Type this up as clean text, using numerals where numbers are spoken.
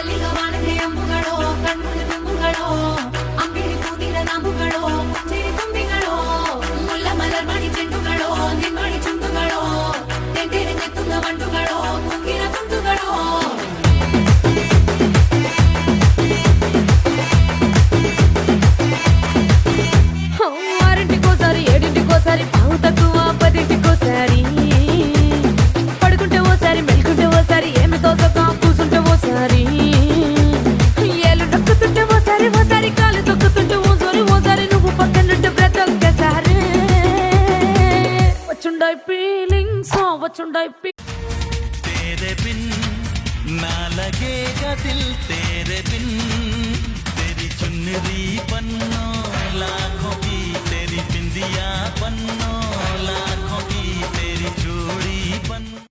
ಮಲ್ಲಿಗ ವಾನದೆ ಅಂಬುಗಳೋ ಕಣ್ಮುಳು ತುಂಬುಗಳೋ ಅಂಬಿಳಿ ಕೂದಿನ ನಾಂಬುಗಳೋ ಚಿರಿ ತುಂಬಿಗಳೋ ಮುಲ್ಲ ಮಲರ್ ಮಣಿ ಚೆಂಡುಗಳೋ ನಿಮ್ಮಣಿ ಚುಂಡುಗಳೋ ತೆಂಟೆರೆ ನೆತ್ತುಂಗ ಮಂಡುಗಳೋ ಕುಂಗಿನ ತುಂಡುಗಳೋ ఆరింటికోసారి ఏడింటికోసారి పావు తక్కువ పదింటికోసారి పడుకుంటే ఓసారి మెలుకుంటే ఓసారి ఏమి తోసక కూసుంటే ఓసారి ఏళ్ళు నొక్కుతుంటే ఓసారి ఓసారి కాలు తొక్కుతుంటే ఓసారి నువ్వు పక్కనుంటే బ్రతొక్కసారి వచ్చుండాయి ఫీలింగ్స్ వచ్చుండాయి तेरे बिन ना लगेगा दिल तेरे बिन तेरी चुनरी पन्नो लाखों की तेरी बिंदिया पन्नो